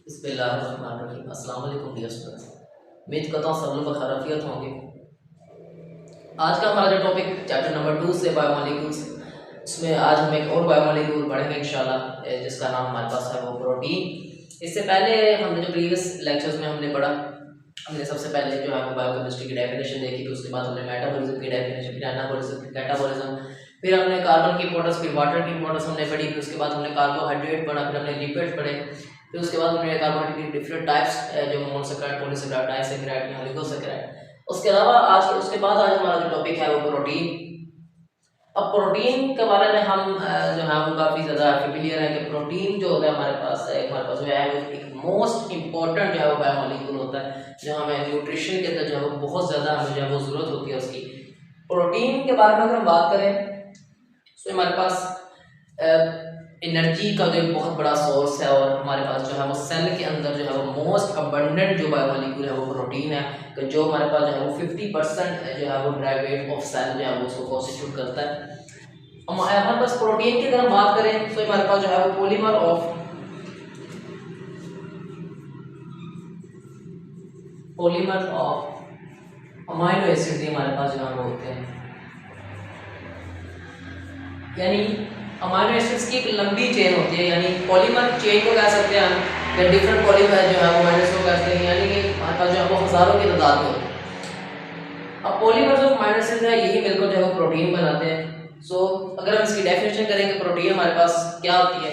बिस्मिल्लाहिर्रहमानिर्रहीम। अस्सलाम वालेकुम डियर स्टूडेंट्स, उम्मीद करता हूँ सब लोग खैरियत होंगे। आज का हमारा जो टॉपिक चैप्टर नंबर 2 से बायोमोलिक्यूल्स, इसमें आज हम एक और बायोमोलिक्यूल पढ़ेंगे इंशाल्लाह, जिसका नाम हमारे पास है वो प्रोटीन। इससे पहले हमने जो प्रीवियस लेक्चर्स में हमने पढ़ा, हमने सबसे पहले जो है वो बायोकेमिस्ट्री की डेफिनेशन देखी, फिर उसके बाद हमने मेटाबॉलिज्म की डेफिनेशन, फिर एनाबॉलिज्म, फिर कैटाबॉलिज्म, फिर हमने कार्बन की इंपॉर्टेंस, फिर वाटर की इंपॉर्टेंस हमने पढ़ी, फिर उसके बाद हमने कार्बोहाइड्रेट पढ़ा, फिर हमने लिपिड्स पढ़े, फिर उसके बाद हमने कार्बोहाइड्रेट की डिफरेंट टाइप्स जो मोनोसैकेराइड, पॉलीसैकेराइड, डाइसैकेराइड या ओलिगोसैकेराइड। उसके अलावा उसके बाद आज हमारा जो टॉपिक है वो प्रोटीन। अब प्रोटीन के बारे में हम जो है वो काफ़ी ज़्यादा फेमिलियर है कि प्रोटीन जो होता है हमारे पास जो है वो एक मोस्ट इम्पॉर्टेंट जो है वो बायोमोलिक्यूल होता है, जो हमें न्यूट्रिशन के अंदर जो है वो बहुत ज़्यादा हमें जो है वो ज़रूरत होती है उसकी। प्रोटीन के बारे में अगर हम बात करें तो हमारे पास एनर्जी का जो बहुत बड़ा सोर्स है, और हमारे पास जो है वो सेल के अंदर जो है वो मोस्ट अबंडेंट जो बायोमोलिक्यूल है वो प्रोटीन है, कि जो हमारे पास जो है वो 50% जो है वो ड्राइवेट ऑफ सेल जो है वो उसको कॉन्स्टिट्यूट करता है। हमारे पास प्रोटीन की अगर हम बात करें तो हमारे पास जो है वो पॉलीमर ऑफ अमाइनो एसिड हमारे पास जो है वो होते हैं, यानी अमाइनो एसिड्स की एक लंबी चेन होती है, यानी पॉलीमर चेन को कह सकते हैं हम, या डिफरेंट पॉलीमर जो है वो अमाइनो एसिड को कहते हैं, यानी कि हमारे पास जो है वो हजारों की तादाद में होते हैं। अब पॉलीमर्स ऑफ अमाइनो एसिड्स है, यही मिलकर जो है वो प्रोटीन बनाते हैं। सो अगर हम इसकी डेफिनेशन करें कि प्रोटीन हमारे पास क्या होती है,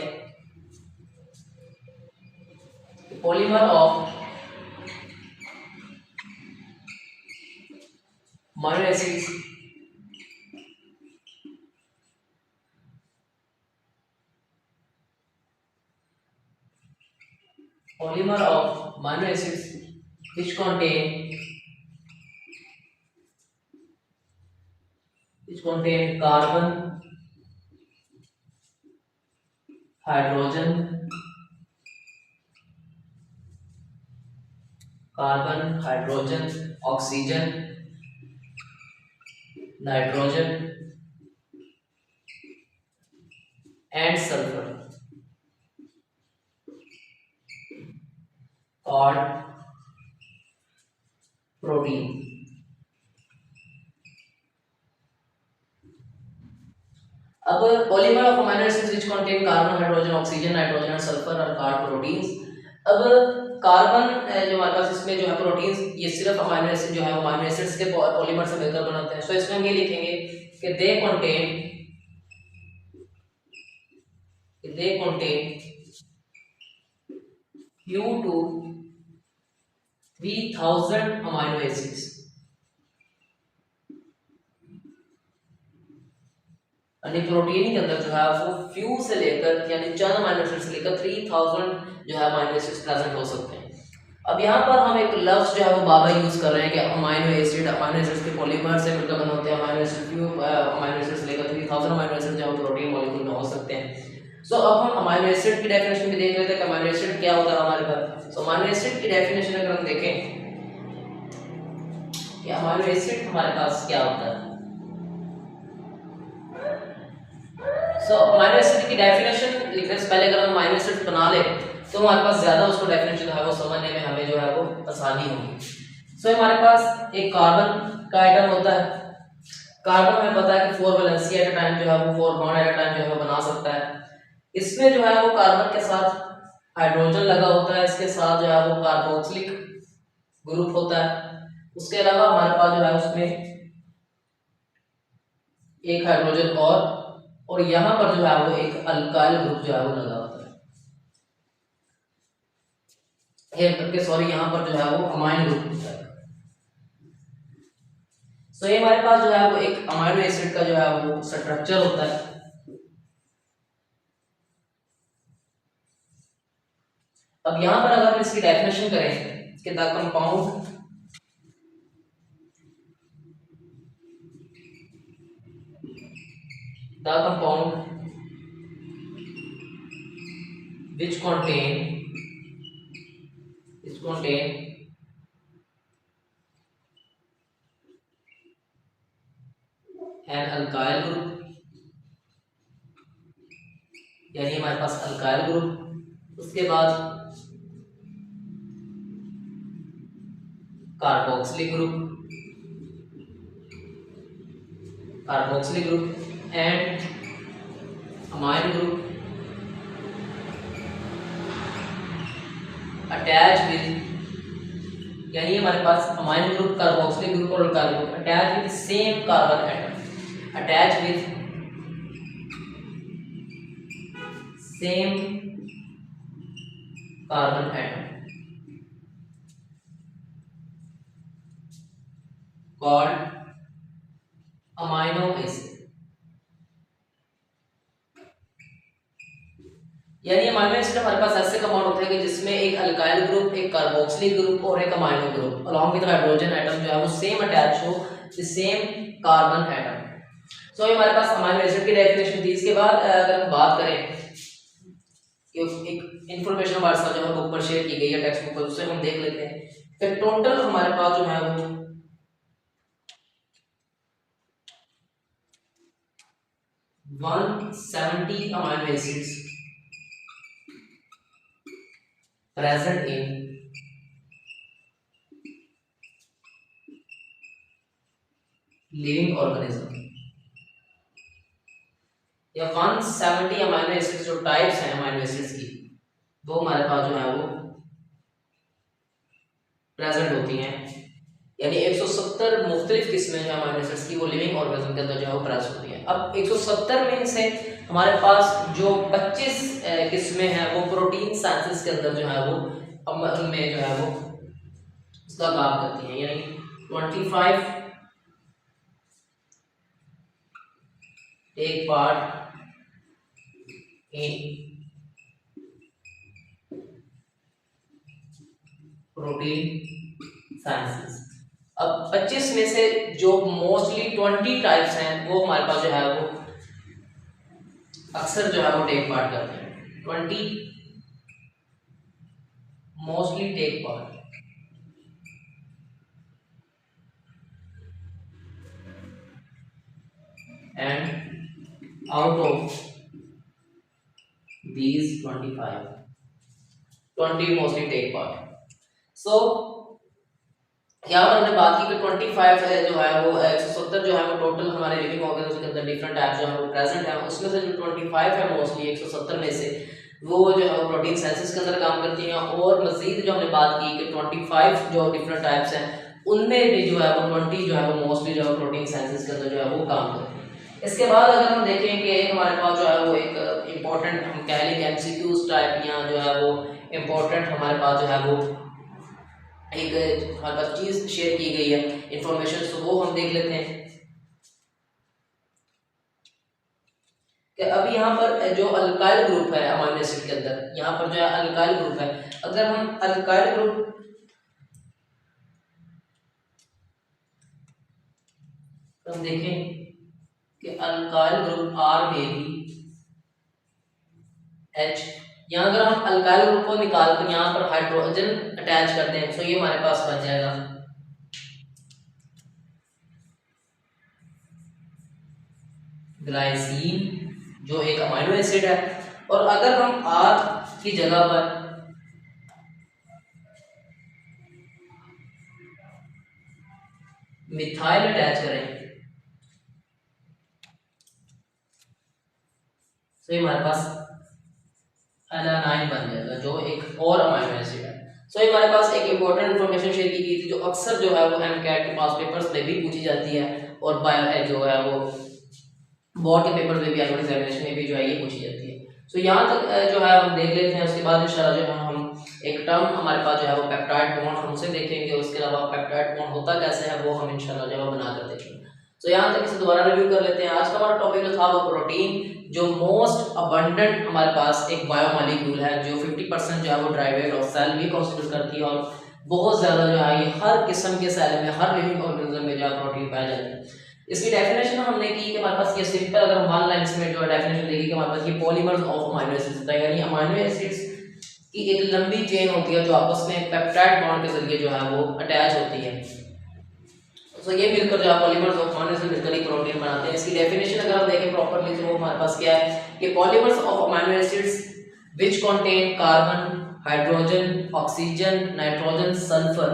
polymer of amino acids polymer of amino acids which contain carbon, hydrogen, oxygen, nitrogen and sulfur, called protein. अब polymer of amino acids which contain carbon, hydrogen, oxygen, nitrogen and sulphur are called proteins. अब carbon जो हमारे पास इसमें जो है proteins, ये सिर्फ amino acid जो है अमीनो एसिड्स के पॉलीमर से मिलकर बनाते हैं। सो इसमें हम ये लिखेंगे कि दे contain few to 3000 amino acids. यानी प्रोटीन के अंदर जो है वो फ्यू से लेकर यानी चंद अमीनो एसिड से लेकर 3000 जो है अमीनो एसिड्स प्रेजेंट हो सकते हैं। अब यहाँ पर हम एक लफ्ज जो है वो बाबा यूज कर रहे हैं कि अमीनो एसिड्स के पॉलीमर से मिलकर बने होते हैं। Amino acid few amino acid से लेकर 3000 अमीनो एसिड जो है प्रोटीन मॉलिक्यूल में हो सकते हैं। सो अब हम अमीनो एसिड की डेफिनेशन भी देख लेते हैं कि अमीनो एसिड क्या होता है हमारे पास। सो अमीनो एसिड की डेफिनेशन अगर हम देखें कि अमीनो एसिड हमारे पास क्या होता है, सो अमीनो एसिड की डेफिनेशन लिखने से पहले अगर हम अमीनो एसिड बना ले तो हमारे पास ज्यादा उसको डेफिनेशन है वो समझने में हमें जो है वो आसानी होगी। सो हमारे पास एक कार्बन का आइटम होता है। कार्बन हमें पता है कि 4 वैलेंसी एट अ टाइम जो है वो 4 बॉन्ड एट अ टाइम जो है वो बना सकता है। इसमें जो है वो कार्बन के साथ हाइड्रोजन लगा होता है, इसके साथ जो है वो कार्बोक्सिलिक ग्रुप होता है। उसके अलावा हमारे पास जो है उसमें एक हाइड्रोजन और यहाँ पर जो है वो एक अल्काइल ग्रुप जो है वो लगा होता है, सॉरी यहाँ पर जो है वो अमाइन ग्रुप होता है। सो ये हमारे पास जो है वो एक अमाइनो एसिड का जो है वो स्ट्रक्चर होता है। अब यहाँ पर अगर हम इसकी डेफिनेशन करें कि the compound which contain an alkyl group, यानी हमारे पास अल्काइल ग्रुप, उसके बाद carboxylic group and amine group attach with, यानी हमारे पास अमाइन ग्रुप, कार्बोक्सिलिक ग्रुप और alkyl group attach with same carbon atom, attach with same carbon atom called amino acid. यानी amino acid हमारे पास ऐसे कंपाउंड होते हैं कि जिसमें एक अल्काइल ग्रुप, एक कार्बोक्सिलिक ग्रुप और एक amino group along with hydrogen atom जो है वो सेम अटैच हो द सेम कार्बन एटम। सो ये हमारे पास अमाइनो एसिड की डेफिनेशन थी। इसके बाद अगर हम बात करें कि एक इंफॉर्मेशन हमारे साथ जो है बुक पर शेयर की गई है टेक्स्ट बुक पर, उससे हम देख लेते हैं कि टोटल हमारे पास जो है वो 170 amino acids present in living organism। या 170 अमाइनो एसिड्स जो टाइप्स हैं अमाइनो एसिड्स की, वो हमारे पास जो है वो प्रेजेंट होती हैं। यानी 170 मुख्तलिफ किस्में जो अमाइनो एसिड्स की वो लिविंग ऑर्गेनिज्म के अंदर जो है वो प्रेजेंट होती हैं। अब 170 में से हमारे पास जो 25 किस्में हैं वो प्रोटीन साइंसेस के अंदर जो है वो उनमें जो है वो उसका काम करती हैं। यानी 25 take part in protein sciences. अब 25 में से जो मोस्टली 20 टाइप्स हैं वो हमारे पास जो है वो अक्सर जो है वो टेक पार्ट करते हैं। 20 mostly take part and out of these 20 mostly take part. So यहाँ पर हमने बात की कि 25 जो है वो 170 जो है वो टोटल हमारे लिविंग ऑर्गेनिज्म के अंदर डिफरेंट टाइप्स जो है वो प्रेजेंट है। उसमें से जो 25 है मोस्टली 170 में से वो जो है वो प्रोटीन साइंसेस के अंदर काम करती हैं। और मजीद जो हमने बात की कि 25 जो डिफरेंट टाइप्स हैं उनमें भी जो है वो 20 जो है वो मोस्टली जो है प्रोटीन साइंसेस के अंदर जो है वो काम करती हैं। इसके बाद अगर हम देखें कि हमारे पास जो है वो एक इम्पोर्टेंट हम कह लें कि एमसीक्यूज टाइप या जो है वो इम्पोर्टेंट हमारे पास जो है वो एक हमारे पास चीज शेयर की गई है इंफॉर्मेशन, तो वो हम देख लेते हैं कि अभी यहाँ पर जो अल्काइल ग्रुप है अमाइनो एसिड के अंदर, यहाँ पर जो है अल्काइल ग्रुप है। अगर हम अल्काइल ग्रुप तो हम देखें कि अल्काइल ग्रुप आर में भी H, यहाँ अगर हम अल्काइल ग्रुप को निकाल कर यहाँ पर हाइड्रोजन अटैच करते हैं तो ये हमारे पास बन जाएगा ग्लाइसीन जो एक अमाइनो एसिड है। और अगर हम R की जगह पर मिथाइल अटैच करें तो ये हमारे पास एलानाइन बन जाएगा जो एक और अमाइनो एसिड है। सो ये हमारे पास एक इंपॉर्टेंट इन्फॉर्मेशन शेयर की गई थी जो अक्सर जो है वो एमकैट के पास पेपर्स में भी पूछी जाती है और जो है वो बोर्ड के पेपर में भी एग्जामिनेशन में भी जो है ये पूछी जाती है। सो यहाँ तक जो है हम देख लेते हैं। उसके बाद इंशाल्लाह जो है हम एक टर्म हमारे पास जो है वो पेप्टाइड बॉन्ड हम उसे देखेंगे। उसके अलावा पेप्टाइड बॉन्ड होता कैसे है वो हम इंशाल्लाह जो है बनाकर देखेंगे। तो यहाँ तक इसे दोबारा रिव्यू कर लेते हैं। आज का हमारा टॉपिक जो था वो प्रोटीन, जो मोस्ट अबंडेंट हमारे पास एक बायोमॉलिक्यूल है जो 50% जो है वो ड्राइवेट और सेल भी कॉन्स्टिट्यूट करती है और बहुत ज़्यादा जो है ये हर किस्म के सेल में हर लिविंग ऑर्गेनिज्म में जो है प्रोटीन पाया जाता है। इसकी डेफिनेशन हमने की कि हमारे पास ये सिंपल अगर हम वन लाइन में जो है डेफिनेशन देगी कि हमारे पास ये पॉलीमर्स ऑफ अमाइनो एसिड्स होता है। यानी अमाइनो एसिड्स की एक लंबी चेन होती है जो आपस में पेप्टाइड बॉन्ड के जरिए जो है वो अटैच होती है। तो ये मिलकर जो है पॉलीमर्स ऑफ अमाइनो एसिड मिलकर ही प्रोटीन बनाते हैं। इसकी डेफिनेशन अगर हम देखें प्रॉपर्ली तो वो हमारे पास क्या है कि polymers of amino acids which contain carbon, hydrogen, oxygen, nitrogen, sulphur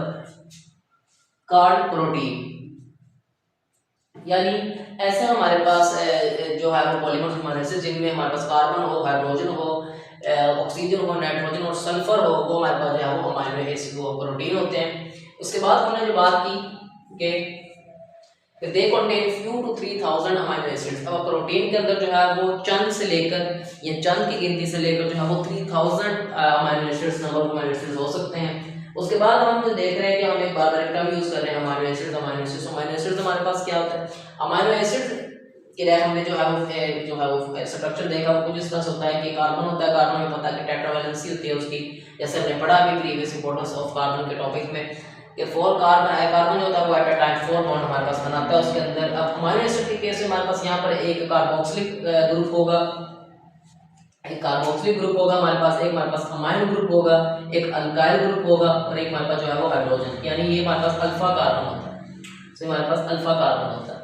called protein. यानी ऐसे हमारे पास जो है वो पॉलीमर्स हमारे से जिनमें हमारे पास कार्बन हो, हाइड्रोजन हो, ऑक्सीजन हो, नाइट्रोजन और सल्फर हो, वो हमारे पास जो है वो अमीनो एसिड वो प्रोटीन होते हैं। उसके बाद हमने जो बात की कि they contain few to 3000 amino acids. अब प्रोटीन के अंदर जो है वो चंद से लेकर या चंद की गिनती से लेकर जो है वो 3000 amino acids number of amino acids हो सकते हैं। उसके बाद हम जो देख रहे हैं कि हम एक बार टर्म यूज कर रहे हैं अमीनो एसिड्स। अमीनो एसिड्स हमारे पास क्या होता है? अमीनो एसिड्स के लिए हमने जो है वो स्ट्रक्चर देखा, वो कुछ इस तरह से होता है कि कार्बन होता है, कार्बन में पता है कि टेट्रावैलेंसी होती है उसकी, जैसे हमने पढ़ा अभी प्रीवियस इंपॉर्टेंस ऑफ कार्बन के टॉपिक में कि 4 कार्बन जो होता है वो एट अ टाइम 4 बॉन्ड हमारे पास बनाता है उसके अंदर। अब अमीनो एसिड के केस में हमारे पास यहाँ पर एक कार्बोक्सिलिक ग्रुप होगा, एक कार्बोक्सिलिक ग्रुप होगा हमारे पास, एक हमारे पास अमाइन ग्रुप होगा, एक अल्काइल ग्रुप होगा और एक हमारे पास जो है वो हाइड्रोजन, यानी ये हमारे पास अल्फा कार्बन होता है। तो हमारे पास अल्फा कार्बन होता है।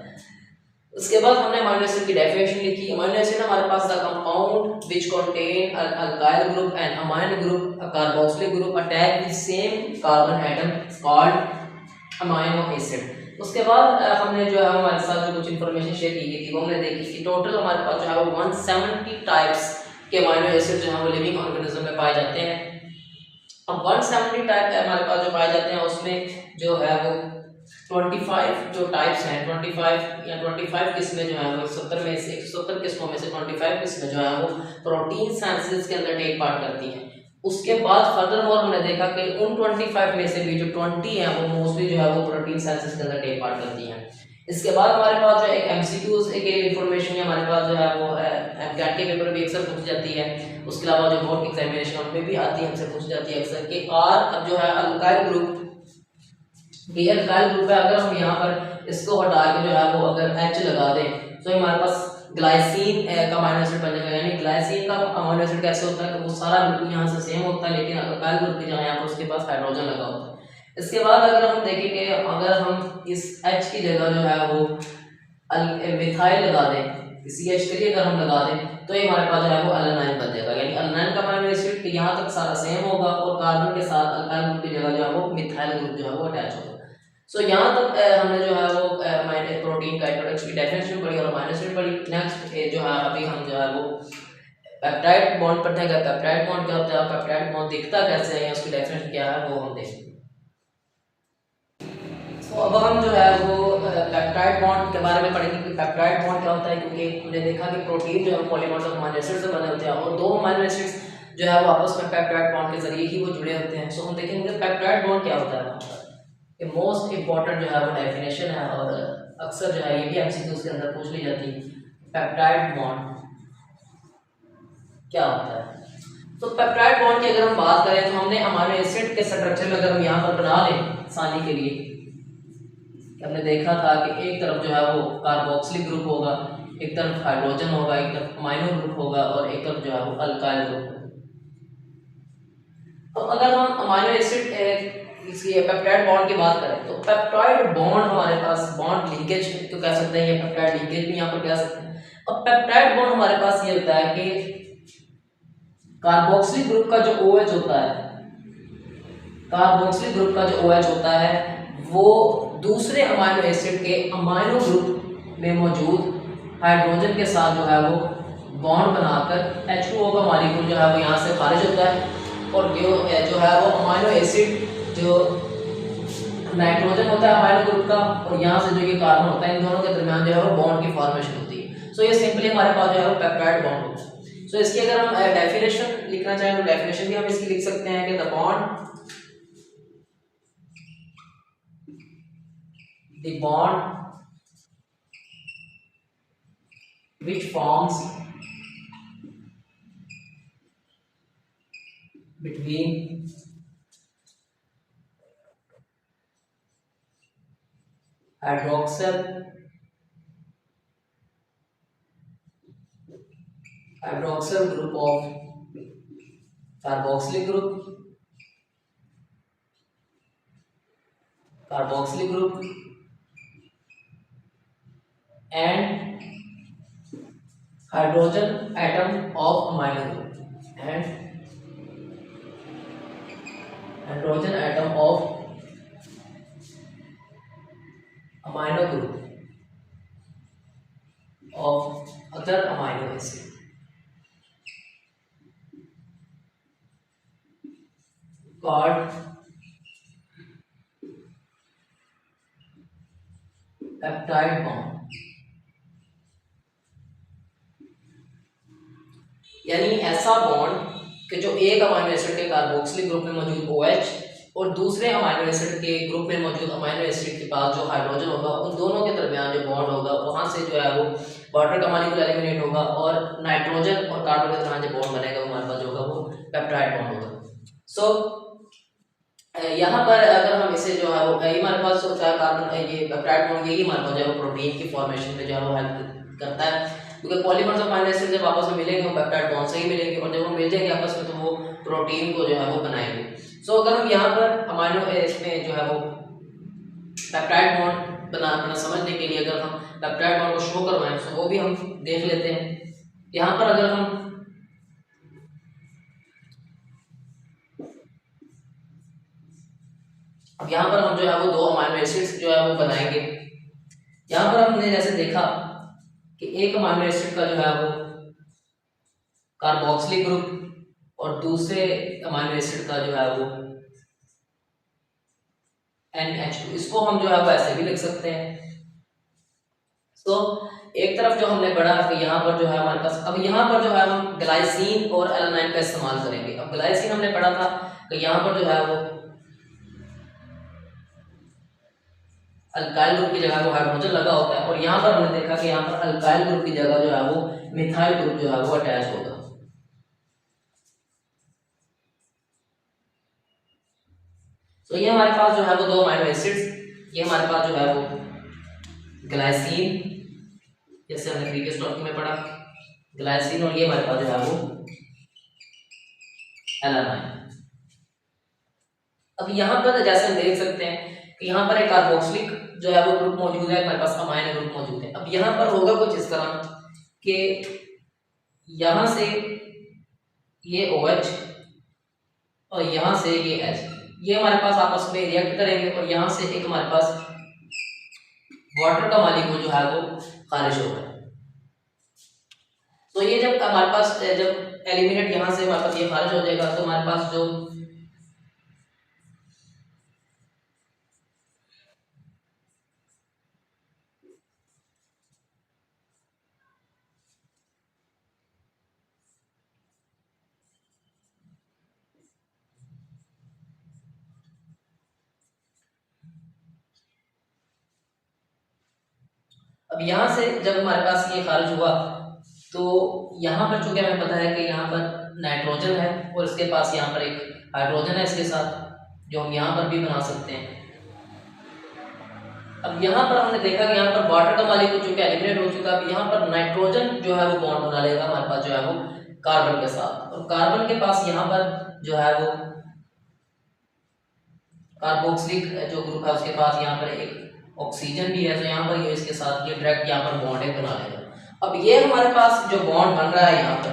उसके बाद हमने अमीनो एसिड की डेफिनेशन लिखी। अमीनो एसिड हमारे पास the compound which contain alkyl group and amine group a carboxylic group attach with same carbon atom called amino acid. उसके बाद हमने जो है हमारे साथ जो कुछ इंफॉर्मेशन शेयर की गई थी वो हमने देखी कि टोटल हमारे पास जो है वो 170 टाइप्स के अमीनो एसिड जो है वो लिविंग ऑर्गेनिज्म में पाए जाते हैं। अब 170 टाइप हमारे पास जो पाए जाते हैं उसमें जो है वो 25 जो टाइप्स हैं, 25 किस्में जो है वो 70 में से 170 किस्मों में से 25 किस्में जो है वो प्रोटीन सिंथेसिस के अंदर टेक पार्ट करती हैं। उसके बाद फर्दर मोर हमने देखा कि उन 25 में से भी जो 20 हैं वो मोस्टली जो है वो प्रोटीन सिंथेसिस के अंदर टेक पार्ट करती हैं। इसके बाद हमारे पास जो एक एमसीक्यूज एक इंफॉर्मेशन है हमारे पास जो है वो कैट के पेपर में अक्सर पूछ जाती है। उसके अलावा जो बोर्ड एग्जामिनेशन में भी आती है, हमसे पूछ जाती है अक्सर कि अब जो है अल्काइल ग्रुप है, अगर हम यहाँ पर इसको हटा के जो है वो अगर H लगा दें तो हमारे पास ग्लाइसिन का अमीनो एसिड बन जाएगा। यानी ग्लाइसिन का अमीनो एसिड कैसे होता है कि वो सारा बिल्कुल यहाँ से सेम होता है, लेकिन अल्काइल ग्रुप की जगह यहाँ पर उसके पास हाइड्रोजन लगा होता है। इसके बाद अगर हम देखें कि अगर हम इस H की जगह जो है वो मिथाइल लगा दें, CH3 अगर हम लगा दें तो ये हमारे पास जो है वो एलानाइन बन जाएगा। यानी एलानाइन का अमीनो एसिड यहाँ तक सारा सेम होगा और कार्बन के साथ अल्काइल ग्रुप की जगह जो है वो मिथाइल ग्रुप जो है वो अटैच होगा। सो यहाँ तक हमने जो है वो प्रोटीन का इंट्रोडक्शन की डेफिनेशन पढ़ी और अमीनो एसिड पढ़ी। नेक्स्ट जो है अभी हम जो है वो पेप्टाइड बॉन्ड पढ़ते हैं। पेप्टाइड बॉन्ड क्या होता है, पेप्टाइड बॉन्ड दिखता कैसे है, उसकी डेफिनेशन क्या है वो हम देखेंगे। तो अब हम जो है वो पेप्टाइड बॉन्ड के बारे में पढ़ेंगे कि पेप्टाइड बॉन्ड क्या होता है, क्योंकि हमने देखा कि प्रोटीन जो है पॉलीमर्स ऑफ अमीनो एसिड से बने होते हैं और दो अमीनो एसिड्स जो है वो आपस में पेप्टाइड बॉन्ड के जरिए ही वो जुड़े होते हैं। सो हम देखेंगे पेप्टाइड बॉन्ड क्या होता है। ये मोस्ट इंपॉर्टेंट जो है वो डेफिनेशन है और अक्सर जो है ये भी एमसीक्यूज के अंदर पूछ ली जाती है। पेप्टाइड बॉन्ड क्या होता है? तो पेप्टाइड बॉन्ड की अगर हम बात करें तो हमने अमीनो एसिड के स्ट्रक्चर में अगर हम यहाँ पर बना लें आसानी के लिए, हमने देखा था कि एक तरफ जो है वो कार्बोक्सिलिक ग्रुप होगा, एक तरफ हाइड्रोजन होगा, एक तरफ अमीनो ग्रुप होगा और एक तरफ जो है वो अल्काइल ग्रुप होगा। तो अगर हम अमीनो एसिड इसकी पेप्टाइड बॉन्ड की बात करें तो पेप्टाइड बॉन्ड हमारे पास बॉन्ड लिंकेज तो कह सकते हैं, ये पेप्टाइड लिंकेज भी यहाँ पर कह सकते हैं। अब पेप्टाइड बॉन्ड हमारे पास ये होता है कि कार्बोक्सिलिक ग्रुप का जो OH होता है, कार्बोक्सिलिक ग्रुप का जो OH होता है वो दूसरे अमीनो एसिड के अमीनो ग्रुप में मौजूद हाइड्रोजन के साथ जो है वो बॉन्ड बनाकर H2O का मॉलिक्यूल जो है वो यहाँ से खारिज होता है और जो है वो अमीनो एसिड जो नाइट्रोजन होता है अमीनो ग्रुप का और यहाँ से जो ये कार्बन होता है, इन दोनों के दरमियान जो है वो बॉन्ड की फॉर्मेशन होती है। सो ये सिंपली हमारे पास जो है वो पेप्टाइड बॉन्ड होता है। सो इसकी अगर हम डेफिनेशन लिखना चाहें तो डेफिनेशन भी हम इसकी लिख सकते हैं कि the bond which forms between hydroxyl group of carboxylic group and hydrogen atom of amino group and hydrogen atom of amino group of other amino acid called peptide bond. यानी ऐसा बॉन्ड कि जो एक अमाइनो एसिड के carboxylic group में मौजूद OH और दूसरे अमाइनो एसिड के ग्रुप में मौजूद अमाइनो एसिड के पास जो हाइड्रोजन होगा, उन दोनों के दरमियान जो बॉन्ड होगा वहां से जो है वो वाटर का मॉलिक्यूल एलिमिनेट होगा और नाइट्रोजन और कार्बन के दरमियान जो बॉन्ड बनेगा वो हमारे पास जो होगा वो पेप्टाइड बॉन्ड होगा। सो यहाँ पर अगर हम इसे जो है वो ये हमारे पास होता है कार्बन, ये पेप्टाइड बॉन्ड यही हमारे पास जो है वो प्रोटीन की फॉर्मेशन में जो है वो हेल्प करता है, क्योंकि पॉलीमर्स ऑफ अमाइनो एसिड जब आपस में मिलेंगे वो पेप्टाइड बॉन्ड से ही मिलेंगे और जब वो मिल जाएंगे आपस में तो वो प्रोटीन को जो है वो बनाएंगे। सो अगर हम यहाँ पर अमाइनो इसमें जो है वो पेप्टाइड बॉन्ड बना समझने के लिए अगर हम पेप्टाइड बॉन्ड को शो करवाएं तो वो भी हम देख लेते हैं। यहाँ पर अगर हम अब यहाँ पर हम जो है वो दो अमाइनो एसिड्स जो है वो बनाएंगे। यहाँ पर हमने जैसे देखा कि एक अमाइनो एसिड का जो है वो कार्बोक्सिलिक ग्रुप और दूसरे अमाइनो एसिड का जो है वो NH2, इसको हम जो है वो ऐसे भी लिख सकते हैं। तो एक तरफ जो हमने पढ़ा कि यहाँ पर जो है हमारे पास, अब यहाँ पर जो है हम ग्लाइसिन और एलानाइन का इस्तेमाल करेंगे। अब ग्लाइसिन हमने पढ़ा था कि यहाँ पर जो है वो अल्काइल ग्रुप की जगह वो हाइड्रोजन लगा होता है और यहाँ पर हमने देखा कि यहाँ पर अल्काइल ग्रुप की जगह जो है वो मिथाइल ग्रुप जो है वो अटैच होगा। तो ये हमारे पास जो है वो दो अमाइनो एसिड्स, ये हमारे पास जो है वो ग्लाइसिन, जैसे हमने प्रीवियस टॉपिक में पढ़ा ग्लाइसिन, और ये हमारे पास जो है वो एलानाइन। अब यहाँ पर जैसे हम देख सकते हैं कि यहाँ पर एक कार्बोक्सिलिक जो है वो ग्रुप मौजूद है, हमारे पास अमाइनो ग्रुप मौजूद है। अब यहाँ पर होगा कुछ इस तरह कि यहाँ से ये OH और यहाँ से ये H, ये हमारे पास आपस में रिएक्ट करेंगे और यहाँ से एक हमारे पास वाटर का मॉलिक्यूल जो है वो खारिज होगा। तो ये जब हमारे पास जब एलिमिनेट यहाँ से हमारे पास ये खारिज हो जाएगा तो हमारे पास जो अब यहाँ से जब हमारे पास ये खारिज हुआ तो यहाँ पर चूंकि हमें पता है कि यहाँ पर नाइट्रोजन है और इसके पास यहाँ पर एक हाइड्रोजन है इसके साथ, जो हम यहाँ पर भी बना सकते हैं। अब यहाँ पर हमने देखा कि यहाँ पर वाटर का मॉलिक्यूल चूंकि एलिमिनेट हो चुका है, अब यहाँ पर नाइट्रोजन जो है वो बॉन्ड बना लेगा हमारे पास जो है वो कार्बन के साथ, और कार्बन के पास यहाँ पर जो है वो कार्बोक्सिलिक जो ग्रुप है उसके पास यहाँ पर एक ऑक्सीजन भी है, तो यहाँ पर ये इसके साथ ये डायरेक्ट यहाँ पर बॉन्ड एक बना लेगा। अब ये हमारे पास जो बॉन्ड बन रहा है यहाँ पर,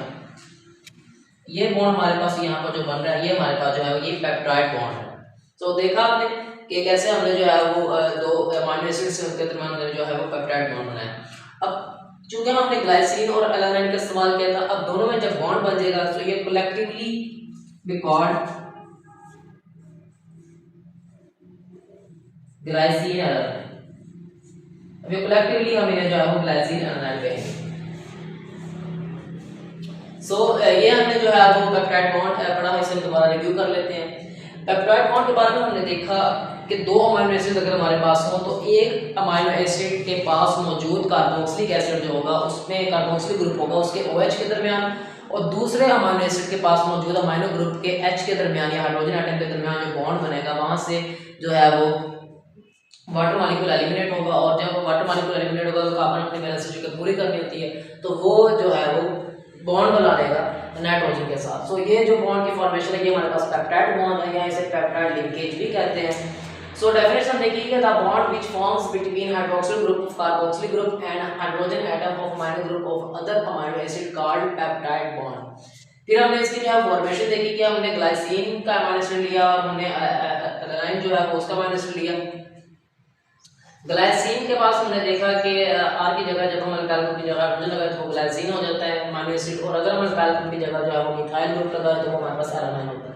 ये बॉन्ड हमारे पास यहाँ पर जो बन रहा है ये हमारे पास जो है ये पेप्टाइड बॉन्ड है। तो देखा आपने कि कैसे हमने जो है वो दो अमाइनो एसिड्स के दरमियान जो है वो पेप्टाइड बॉन्ड बनाया। अब चूंकि हमने ग्लाइसिन और एलानाइन का इस्तेमाल किया था, अब दोनों में जब बॉन्ड बन जाएगा तो ये collectively be called glycine alanine. अब ये कलेक्टिवली हम इन्हें जो है वो ग्लाइसिन एलानाइन कहेंगे। सो ये हमने जो है वो पेप्टाइड बॉन्ड पढ़ा, इसे दोबारा रिव्यू कर लेते हैं। पेप्टाइड बॉन्ड के बारे में हमने देखा कि दो अमाइनो एसिड अगर हमारे पास हो तो एक अमाइनो एसिड के पास मौजूद कार्बोक्सिलिक एसिड जो होगा उसमें कार्बोक्सिलिक ग्रुप होगा उसके OH के दरमियान, और दूसरे अमाइनो एसिड के पास मौजूद अमाइनो ग्रुप के H के दरमियान या हाइड्रोजन एटम के दरमियान जो बॉन्ड बनेगा वहां से जो है वो वाटर मॉलिक्यूल एलिमिनेट होगा, और जब वाटर मॉलिक्यूल एलिमिनेट होगा तो कार्बन अपनी बैलेंस जो पूरी करनी होती है तो वो जो है वो बॉन्ड बना लेगा नाइट्रोजन के साथ। सो ये जो बॉन्ड की फॉर्मेशन है ये हमारे पास पेप्टाइड बॉन्ड है, या इसे पेप्टाइड लिंकेज भी कहते हैं। सो डेफिनेशन देखिए कि the bond which forms between hydroxyl group of carboxylic group and hydrogen atom of amino group of other amino acid called peptide bond. फिर हमने इसकी जो है फॉर्मेशन देखी कि हमने ग्लाइसिन का अमाइनो एसिड लिया और हमने एलानाइन जो है वो उसका अमाइनो एसिड लिया। ग्लाइसिन के पास हमने देखा कि आर की जगह जब हम अल्काइल ग्रुप की जगह हाइड्रोजन लगाए तो वो ग्लाइसिन हो जाता है अमीनो एसिड, और अगर हम अल्काइल ग्रुप की जगह जो है वो मिथाइल ग्रुप लगाए तो वो हमारे पास एरामाइन होता है।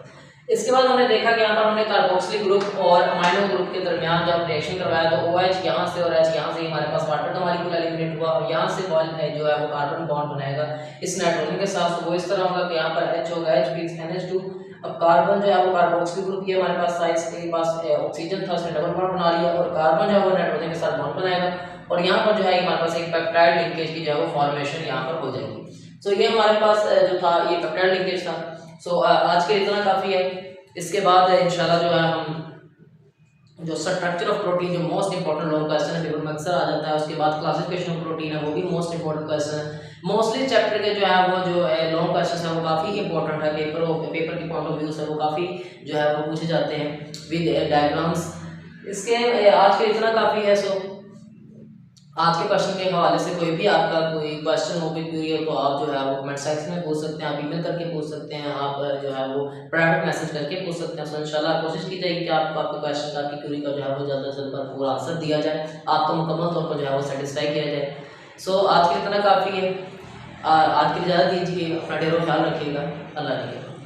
इसके बाद हमने देखा कि यहाँ पर हमने कार्बोक्सिलिक ग्रुप और अमाइनो ग्रुप के दरमियान जब रिएक्शन करवाया तो OH यहाँ से और H यहाँ से हमारे पास वाटर का मॉलिक्यूल एलिमिनेट हुआ, और यहाँ से जो है वो कार्बन बॉन्ड बनाएगा इस नाइट्रोजन के साथ। वो इस तरह होगा कि यहाँ पर H होगा, H फिक्स NH2। अब कार्बन जो है वो कार्बोक्सिलिक ग्रुप की हमारे पास साइज के पास ऑक्सीजन था, उसने डबल बॉन्ड बना लिया, और कार्बन जो है वो नाइट्रोजन के साथ बॉन्ड बनाएगा, और यहाँ पर जो है हमारे पास एक पेप्टाइड लिंकेज की जो है वो फॉर्मेशन यहाँ पर हो जाएगी। सो ये हमारे पास जो था ये पेप्टाइड लिंकेज था। सो आज के इतना काफ़ी है। इसके बाद इंशाल्लाह जो है हम जो स्ट्रक्चर ऑफ प्रोटीन, जो मोस्ट इंपॉर्टेंट लॉन्ग क्वेश्चन है पेपर में अक्सर आ जाता है, उसके बाद क्लासिफिकेशन ऑफ प्रोटीन है वो भी मोस्ट इंपॉर्टेंट क्वेश्चन है। मोस्टली चैप्टर के जो है वो जो लॉन्ग क्वेश्चन है वो काफ़ी इंपॉर्टेंट है, पेपर की पॉइंट ऑफ व्यू से वो काफ़ी जो है वो पूछे जाते हैं विद डायग्राम्स। इसके आज के इतना काफ़ी है। सो आज के क्वेश्चन के हवाले से कोई भी आपका कोई क्वेश्चन हो, कोई क्वेरी हो तो आप जो है वो कमेंट सेक्शन में पूछ सकते हैं, आप ईमेल करके पूछ सकते हैं, आप जो है वो प्राइवेट मैसेज करके पूछ सकते हैं। सो इंशाल्लाह कोशिश की जाएगी कि आपको आपके क्वेश्चन का, आपकी क्वेरी का जो है वो ज़्यादा से ज़्यादा पूरा आंसर दिया जाए, आपको मुकम्मल तौर पर जो है वो सेटिस्फाई किया जाए। सो आज के लिए इतना काफ़ी है। आज के लिए ज़्यादा दीजिए, अपना ढेरों ख्याल रखिएगा। अल्लाह हाफ़िज़।